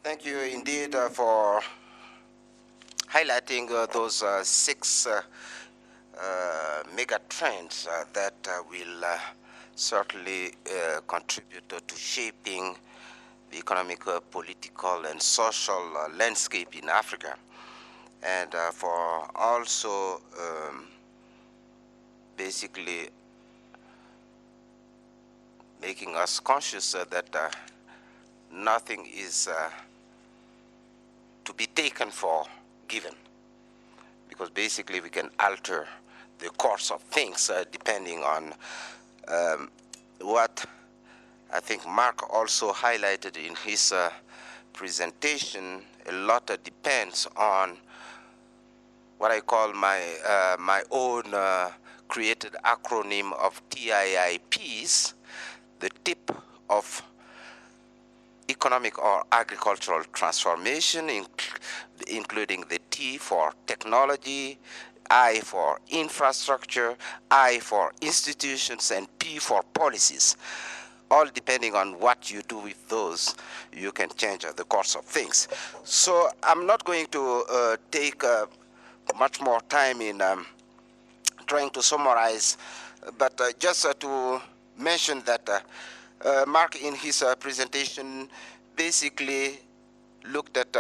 Thank you indeed for highlighting those six mega trends that will certainly contribute to shaping the economic, political, and social landscape in Africa, and for also basically making us conscious that nothing is to be taken for given, because basically we can alter the course of things depending on what I think Mark also highlighted in his presentation. A lot depends on what I call my own created acronym of TIIPs, the tip of economic or agricultural transformation, including the T for technology, I for infrastructure, I for institutions, and P for policies. All depending on what you do with those, you can change the course of things. So I'm not going to take much more time in trying to summarize, but just to mention that Mark in his presentation basically looked at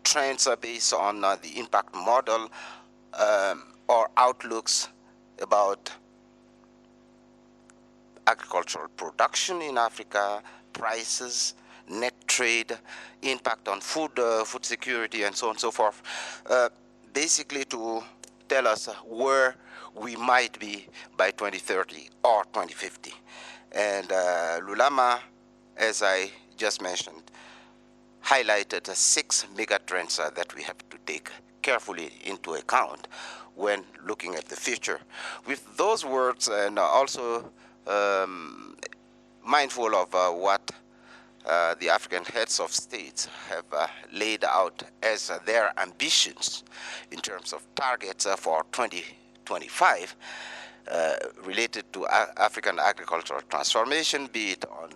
trends based on the impact model or outlooks about agricultural production in Africa, prices, net trade, impact on food security, and so on and so forth, basically to tell us where we might be by 2030 or 2050. And Lulama, as I just mentioned, highlighted 6 megatrends that we have to take carefully into account when looking at the future. With those words, and also mindful of what the African heads of states have laid out as their ambitions in terms of targets for 2025, related to African agricultural transformation, be it on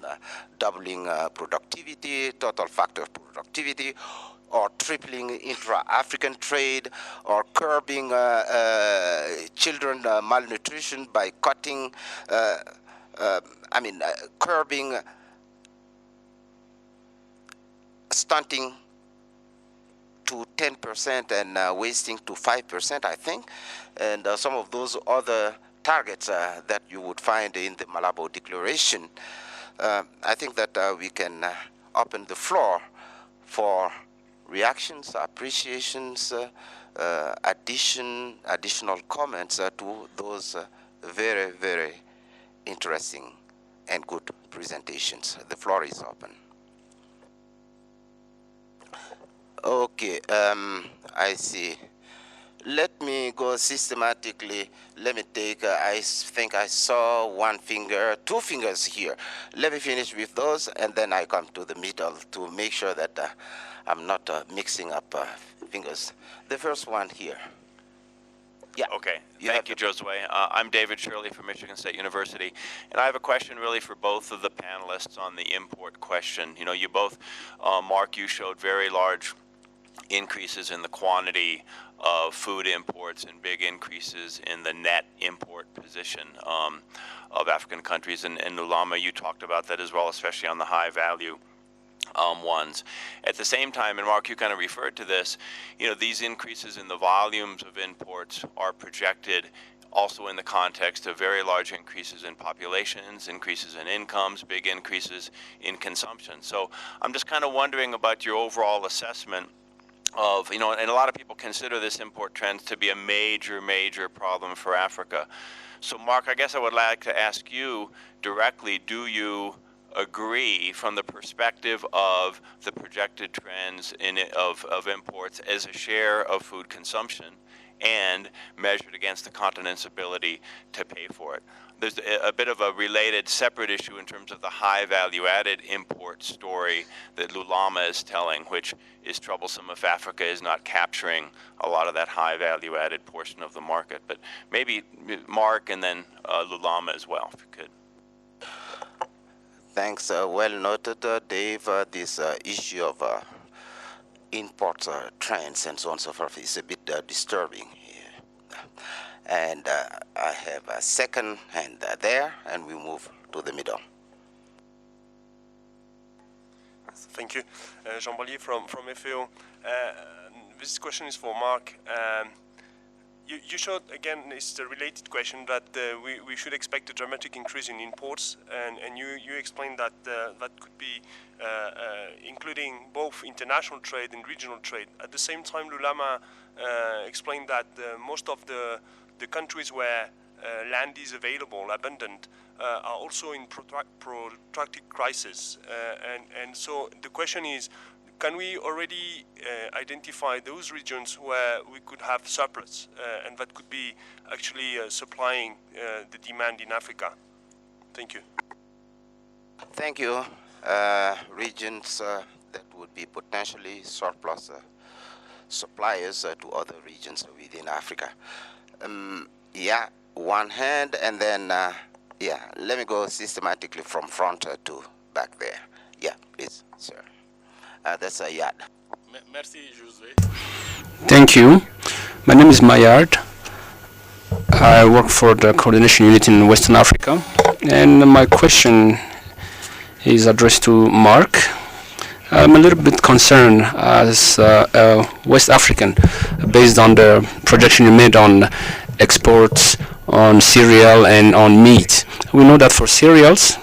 doubling productivity, total factor of productivity, or tripling intra-African trade, or curbing children malnutrition by cutting, curbing stunting to 10% and wasting to 5%, I think, and some of those other targets that you would find in the Malabo Declaration. I think that we can open the floor for reactions, appreciations, additional comments to those very, very interesting and good presentations. The floor is open. Okay, I see. Let me go systematically. Let me take, I think I saw one finger, 2 fingers here. Let me finish with those, and then I come to the middle to make sure that I'm not mixing up fingers. The first one here. Yeah. Okay. Thank you, Josue. I'm David Shirley from Michigan State University, and I have a question really for both of the panelists on the import question. You know, you both, Mark, you showed very large increases in the quantity of food imports and big increases in the net import position of African countries. And Lulama, you talked about that as well, especially on the high value ones. At the same time, and Mark, you kind of referred to this, you know, these increases in the volumes of imports are projected also in the context of very large increases in populations, increases in incomes, big increases in consumption. So I'm just kind of wondering about your overall assessment of, you know, and a lot of people consider this import trend to be a major, major problem for Africa. So Mark, I guess I would like to ask you directly, do you agree from the perspective of the projected trends of imports as a share of food consumption and measured against the continent's ability to pay for it? There's a bit of a related separate issue in terms of the high value added import story that Lulama is telling, which is troublesome if Africa is not capturing a lot of that high value added portion of the market. But maybe Mark and then Lulama as well, if you could. Thanks. Well noted, Dave. This issue of import trends and so on and so forth is a bit disturbing. Yeah. And I have a second hand there, and we move to the middle. Thank you. Jean Bollier from FAO. This question is for Mark. You showed, again, it's a related question, that we should expect a dramatic increase in imports, and you explained that that could be including both international trade and regional trade. At the same time, Lulama explained that most of the countries where land is available, abundant, are also in protracted crisis. And so the question is, can we already identify those regions where we could have surplus and that could be actually supplying the demand in Africa? Thank you. Thank you. Regions that would be potentially surplus suppliers to other regions within Africa. Yeah, one hand, and then, yeah, let me go systematically from front to back there. Yeah, please, sir. That's a yard. Merci, José. Thank you. My name is Mayard. I work for the coordination unit in Western Africa, and my question is addressed to Mark. I'm a little bit concerned as a West African, based on the projection you made on exports, on cereal, and on meat. We know that for cereals,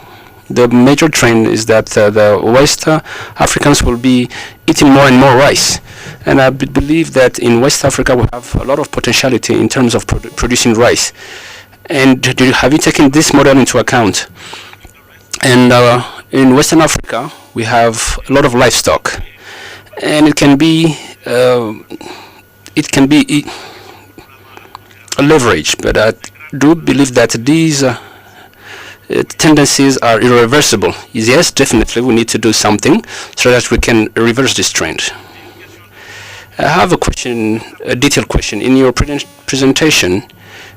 the major trend is that the West Africans will be eating more and more rice. And I believe that in West Africa we have a lot of potentiality in terms of producing rice. And have you taken this model into account? And in Western Africa we have a lot of livestock, and it can be a leverage. But I do believe that these tendencies are irreversible. Yes, definitely we need to do something so that we can reverse this trend. I have a question, a detailed question. In your presentation,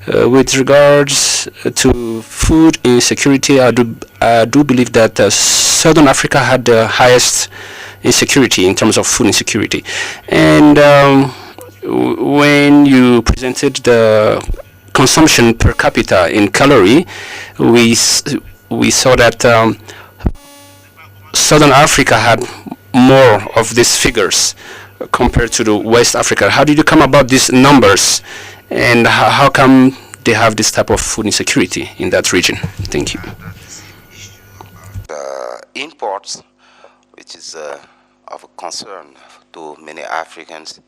with regards to food insecurity, I do believe that Southern Africa had the highest insecurity in terms of food insecurity. And when you presented the consumption per capita in calorie, we saw that Southern Africa had more of these figures compared to the West Africa. How did you come about these numbers, and how come they have this type of food insecurity in that region? Thank you. Imports, which is of concern to many Africans.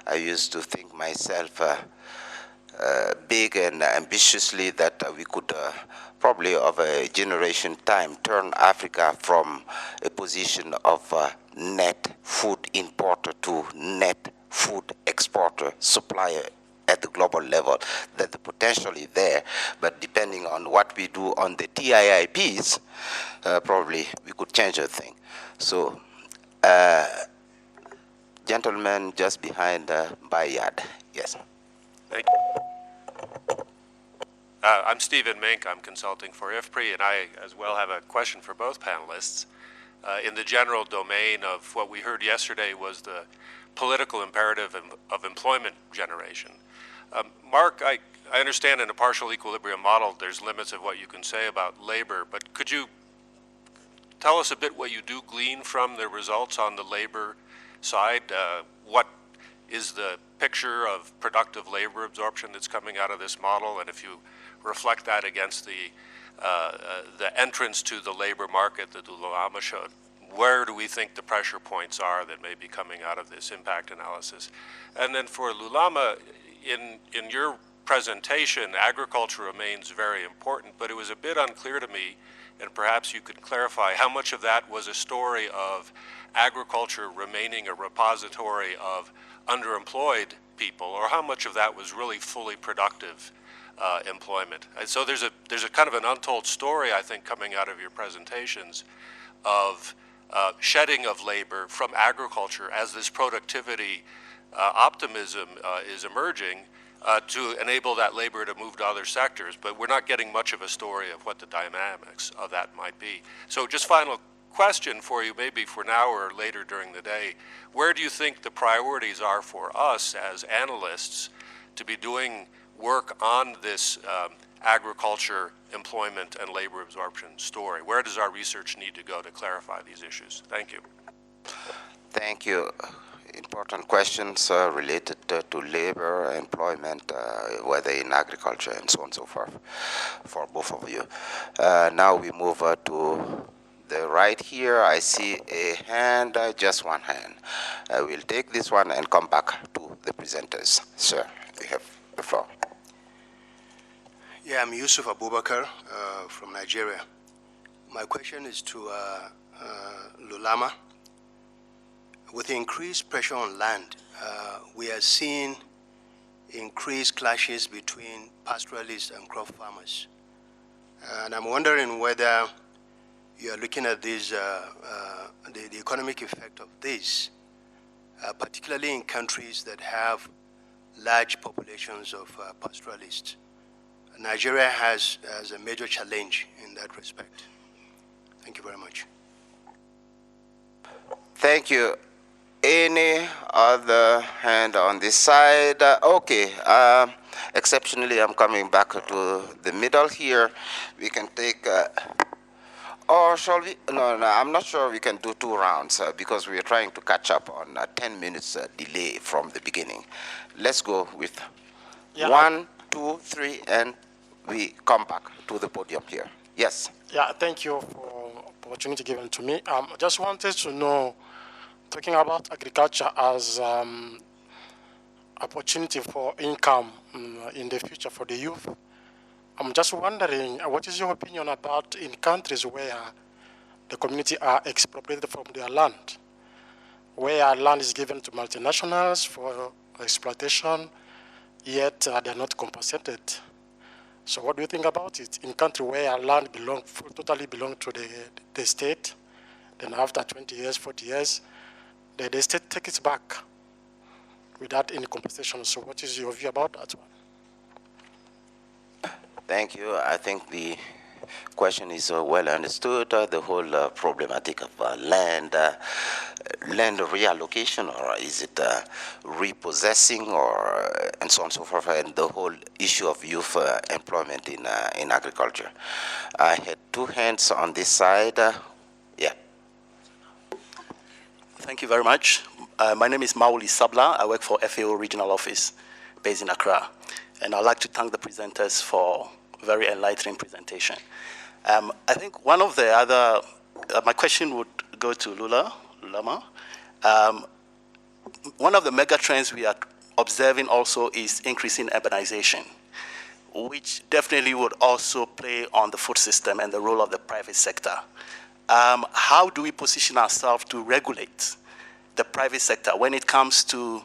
I used to think myself big and ambitiously that we could probably over a generation time turn Africa from a position of net food importer to net food exporter, supplier at the global level. That the potential is there, but depending on what we do on the TIIPs, probably we could change the thing. So, gentleman just behind Bayard, yes. Thank you. I'm Stephen Mink. I'm consulting for IFPRI, and I as well have a question for both panelists. In the general domain of what we heard yesterday was the political imperative of employment generation. Mark, I understand in a partial equilibrium model there's limits of what you can say about labor, but could you tell us a bit what you do glean from the results on the labor side? What is the picture of productive labor absorption that's coming out of this model, and if you reflect that against the entrance to the labor market that Lulama showed, where do we think the pressure points are that may be coming out of this impact analysis? And then for Lulama, in your presentation, agriculture remains very important, but it was a bit unclear to me, and perhaps you could clarify how much of that was a story of agriculture remaining a repository of underemployed people, or how much of that was really fully productive employment. And so there's a kind of an untold story, I think, coming out of your presentations of shedding of labor from agriculture as this productivity optimism is emerging, to enable that labor to move to other sectors, but we're not getting much of a story of what the dynamics of that might be. So just final question for you, maybe for now or later during the day, where do you think the priorities are for us as analysts to be doing work on this agriculture, employment, and labor absorption story? Where does our research need to go to clarify these issues? Thank you. Thank you. Important questions related to labor, employment, whether in agriculture and so on and so forth, for both of you. Now we move to the right here. I see a hand, just one hand. We'll take this one and come back to the presenters. Sir, you have the floor. Yeah, I'm Yusuf Abubakar from Nigeria. My question is to Lulama. With increased pressure on land, we are seeing increased clashes between pastoralists and crop farmers. And I'm wondering whether you are looking at this, the economic effect of this, particularly in countries that have large populations of pastoralists. Nigeria has a major challenge in that respect. Thank you very much. Thank you. Any other hand on this side? Okay. Exceptionally, I'm coming back to the middle here. We can take, or shall we? No, I'm not sure we can do 2 rounds because we are trying to catch up on 10 minutes delay from the beginning. Let's go with 1, 2, 3, and we come back to the podium here. Yes. Yeah, thank you for the opportunity given to me. I just wanted to know, talking about agriculture as opportunity for income in the future for the youth, I'm just wondering, what is your opinion about in countries where the community are expropriated from their land, where land is given to multinationals for exploitation, yet they're not compensated? So what do you think about it? In country where land totally belong to the state, then after 20 years, 40 years, the state takes it back without any compensation. So what is your view about that one? Thank you. I think the question is well understood. The whole problematic of land reallocation, or is it repossessing, or and so on and so forth, and the whole issue of youth employment in agriculture. I had 2 hands on this side. Yeah. Thank you very much. My name is Mauli Sabla. I work for FAO Regional Office based in Accra. And I'd like to thank the presenters for a very enlightening presentation. I think one of the other, my question would go to Lulama. One of the mega trends we are observing also is increasing urbanization, which definitely would also play on the food system and the role of the private sector. How do we position ourselves to regulate the private sector when it comes to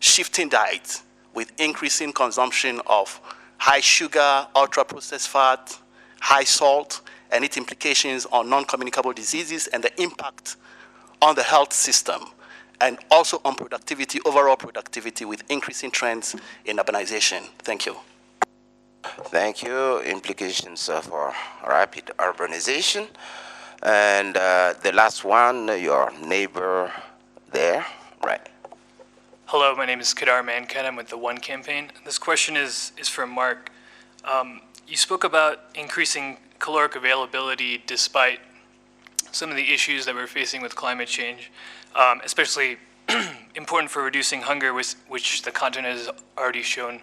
shifting diet with increasing consumption of high sugar, ultra-processed fat, high salt, and its implications on non-communicable diseases and the impact on the health system, and also on productivity, overall productivity, with increasing trends in urbanization? Thank you. Thank you. Implications for rapid urbanization. And the last one, your neighbor there, right? Hello, my name is Kedar Mankan. I'm with the One Campaign. This question is for Mark. You spoke about increasing caloric availability despite some of the issues that we're facing with climate change, especially important for reducing hunger, which the continent has already shown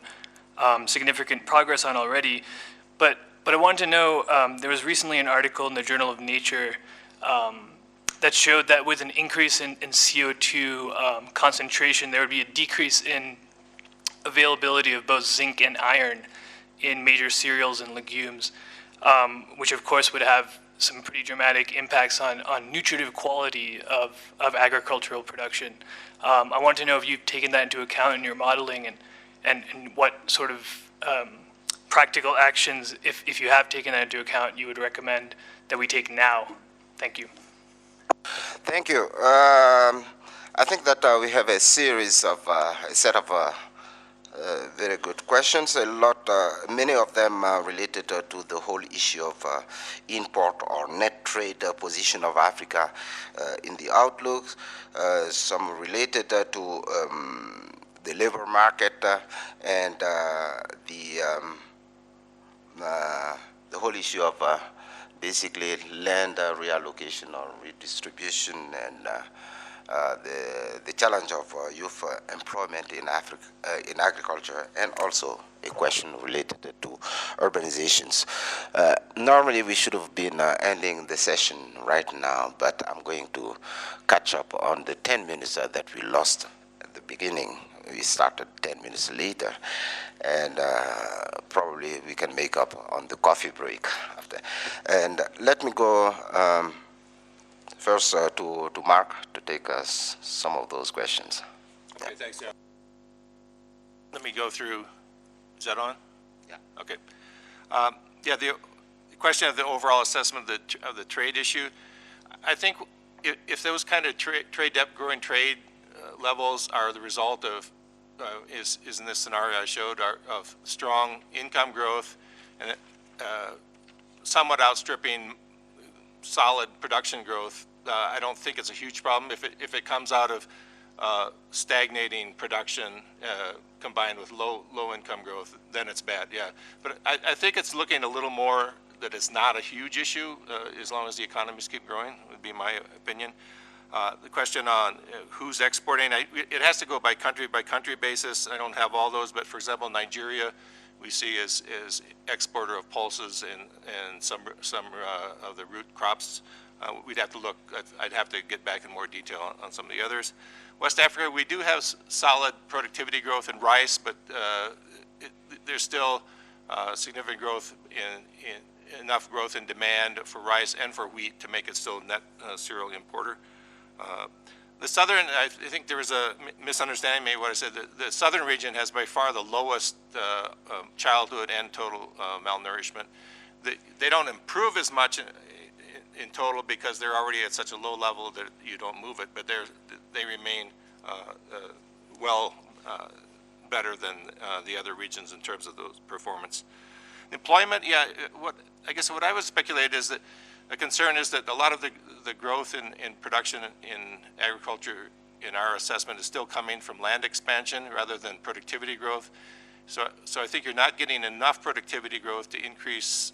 significant progress on already. But I wanted to know, there was recently an article in the Journal of Nature that showed that with an increase in CO2 concentration, there would be a decrease in availability of both zinc and iron in major cereals and legumes, which of course would have some pretty dramatic impacts on nutritive quality of agricultural production. I want to know if you've taken that into account in your modeling, and what sort of practical actions, if you have taken that into account, you would recommend that we take now. Thank you. Thank you. I think that we have a series of a set of Very good questions. Many of them are related to the whole issue of import or net trade position of Africa in the outlook. Some related to the labor market and the whole issue of basically land reallocation or redistribution and the challenge of youth employment in Africa, in agriculture, and also a question related to urbanizations. Normally, we should have been ending the session right now, but I'm going to catch up on the 10 minutes that we lost at the beginning. We started 10 minutes later, and probably we can make up on the coffee break after. And let me go first to Mark to take us some of those questions. Okay, thanks, Jeff. Let me go through, is that on? Yeah. Okay. Yeah, the question of the overall assessment of the trade issue, I think if those kind of growing trade levels are the result of, is in this scenario I showed, of strong income growth and somewhat outstripping solid production growth, I don't think it's a huge problem. If it comes out of stagnating production combined with low income growth, then it's bad, yeah. But I think it's looking a little more that it's not a huge issue as long as the economies keep growing, would be my opinion. The question on who's exporting, it has to go by country basis. I don't have all those, but for example, Nigeria, we see as exporter of pulses and some of the root crops. We'd have to look, I'd have to get back in more detail on some of the others. West Africa, we do have solid productivity growth in rice, but there's still significant growth enough growth in demand for rice and for wheat to make it still net cereal importer. The southern, I think there was a misunderstanding maybe what I said. The southern region has by far the lowest childhood and total malnourishment. They don't improve as much in total because they're already at such a low level that you don't move it, but they remain well better than the other regions in terms of those performance. Employment, yeah, I guess what I would speculate is that a concern is that a lot of the growth in production in agriculture in our assessment is still coming from land expansion rather than productivity growth. So I think you're not getting enough productivity growth to increase,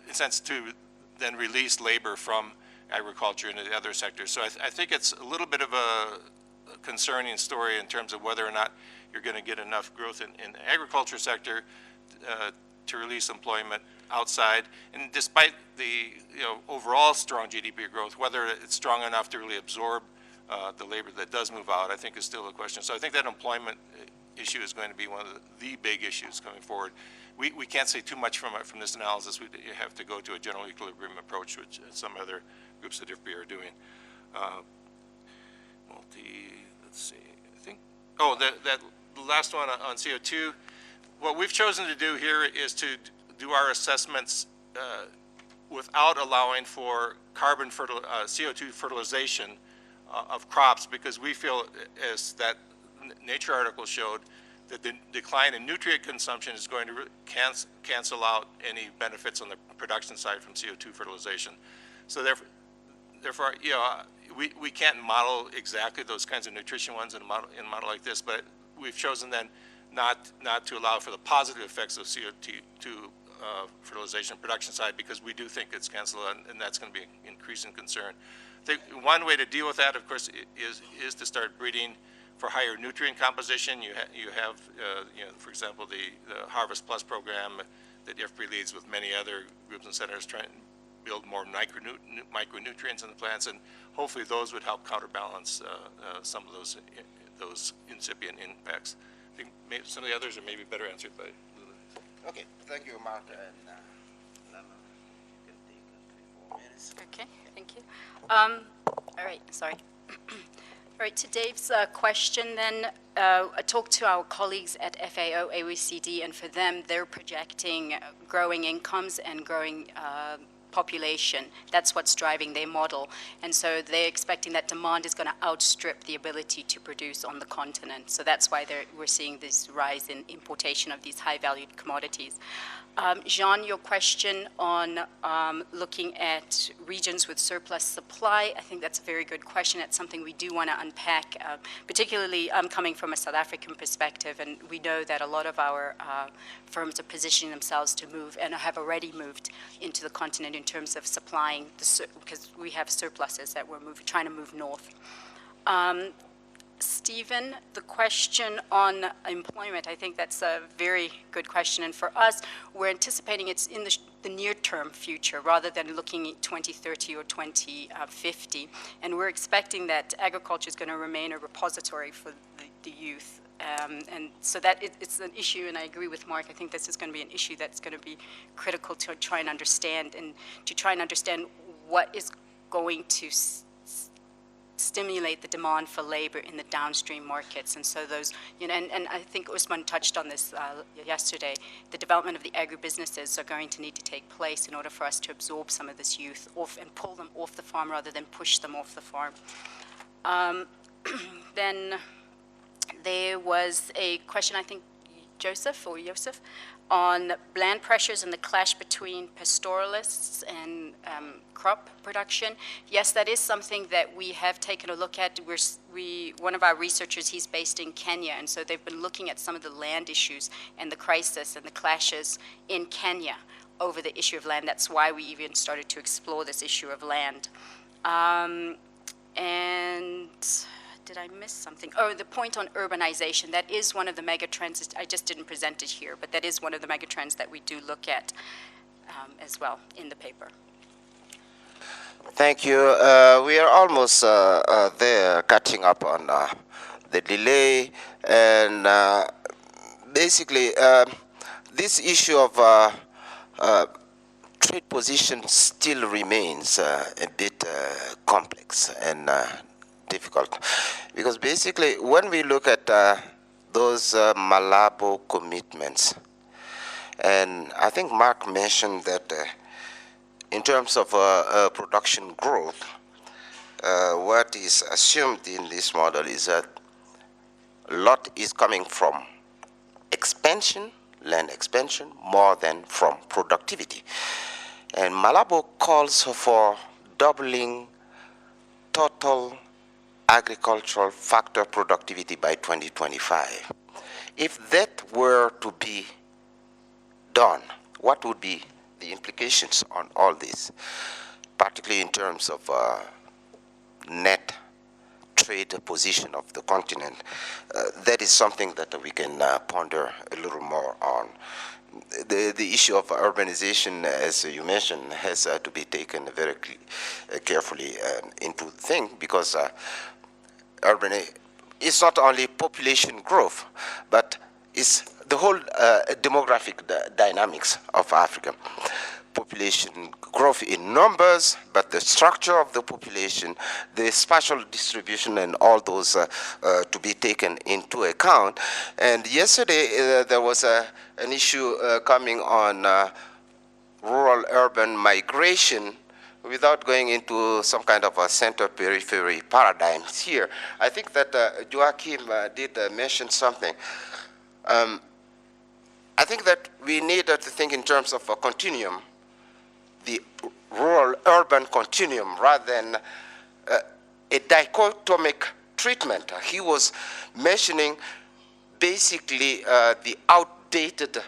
in a sense, to then release labor from agriculture into the other sectors. So I think it's a little bit of a concerning story in terms of whether or not you're going to get enough growth in the agriculture sector to release employment outside. And despite the overall strong GDP growth, whether it's strong enough to really absorb the labor that does move out, I think is still a question. So I think that employment issue is going to be one of the big issues coming forward. We can't say too much from this analysis. We have to go to a general equilibrium approach, which some other groups at IFPRI are doing. Let's see, I think, that last one on CO2. What we've chosen to do here is to do our assessments without allowing for CO2 fertilization of crops, because we feel, as that Nature article showed, that the decline in nutrient consumption is going to cancel out any benefits on the production side from CO2 fertilization. So therefore, we can't model exactly those kinds of nutrition ones in a model like this, but we've chosen then not to allow for the positive effects of CO2 fertilization production side, because we do think it's canceled, and that's going to be an increasing concern. I think one way to deal with that, of course, is to start breeding for higher nutrient composition. You have, for example, the Harvest Plus program that IFPRI leads with many other groups and centers trying to build more micronutrients in the plants, and hopefully those would help counterbalance some of those incipient impacts. I think maybe some of the others are maybe better answered by Lulu. Okay, thank you, Mark. And Lama, you can take 3-4 minutes. Okay, thank you. All right, sorry. All right, to Dave's question then, I talked to our colleagues at FAO, OECD, and for them, they're projecting growing incomes and growing population. That's what's driving their model. And so they're expecting that demand is going to outstrip the ability to produce on the continent. So that's why we're seeing this rise in importation of these high-valued commodities. Jean, your question on looking at regions with surplus supply, I think that's a very good question. It's something we do want to unpack, particularly coming from a South African perspective, and we know that a lot of our firms are positioning themselves to move and have already moved into the continent in terms of supplying, because we have surpluses that we're trying to move north. Stephen, the question on employment, I think that's a very good question. And for us, we're anticipating it's in the near-term future rather than looking at 2030 or 2050. And we're expecting that agriculture is going to remain a repository for the youth. And so that it's an issue, and I agree with Mark. I think this is going to be an issue that's going to be critical to try and understand, and to try and understand what is going to stimulate the demand for labor in the downstream markets. And so those, and I think Usman touched on this yesterday, the development of the agribusinesses are going to need to take place in order for us to absorb some of this youth off and pull them off the farm rather than push them off the farm. Then there was a question, I think, Joseph, on land pressures and the clash between pastoralists and crop production. Yes, that is something that we have taken a look at. One of our researchers, he's based in Kenya, and so they've been looking at some of the land issues and the crisis and the clashes in Kenya over the issue of land. That's why we even started to explore this issue of land. And did I miss something? Oh, the point on urbanization. That is one of the mega trends. I just didn't present it here, but that is one of the mega trends that we do look at as well in the paper. Thank you. We are almost there, catching up on the delay. And basically, this issue of trade position still remains a bit complex and difficult, because basically when we look at those Malabo commitments, and I think Mark mentioned that in terms of production growth, what is assumed in this model is that a lot is coming from expansion, land expansion, more than from productivity. And Malabo calls for doubling total agricultural factor productivity by 2025. If that were to be done, what would be the implications on all this, particularly in terms of net trade position of the continent? That is something that we can ponder a little more on. The issue of urbanization, as you mentioned, has to be taken very carefully into thing, because urban is not only population growth, but it's the whole demographic dynamics of Africa. Population growth in numbers, but the structure of the population, the spatial distribution, and all those to be taken into account. And yesterday there was an issue coming on rural-urban migration, without going into some kind of a center-periphery paradigms here. I think that Joachim did mention something. I think that we need to think in terms of a continuum, the rural-urban continuum, rather than a dichotomic treatment. He was mentioning basically the outdated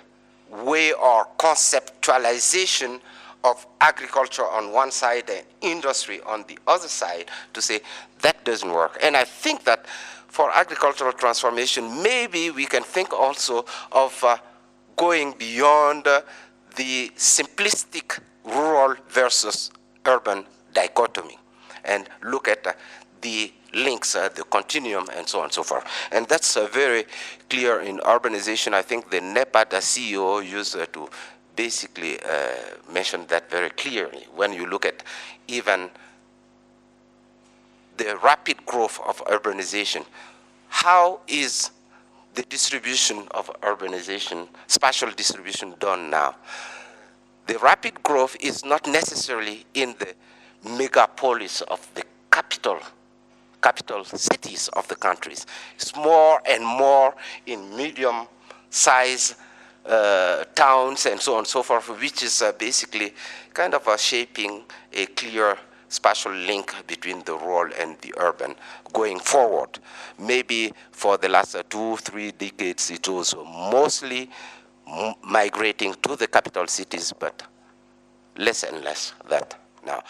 way or conceptualization of agriculture on one side and industry on the other side, to say that doesn't work. And I think that for agricultural transformation, maybe we can think also of going beyond the simplistic rural versus urban dichotomy and look at the links, the continuum, and so on and so forth. And that's very clear in urbanization. I think the NEPAD CEO used to basically mention that very clearly. When you look at even the rapid growth of urbanization, how is the distribution of urbanization, spatial distribution, done now? the rapid growth is not necessarily in the megapolis of the capital cities of the countries. It's more and more in medium-sized towns and so on and so forth, which is basically kind of shaping a clear spatial link between the rural and the urban going forward. Maybe for the last 2-3 decades, it was mostly migrating to the capital cities, but less and less that now.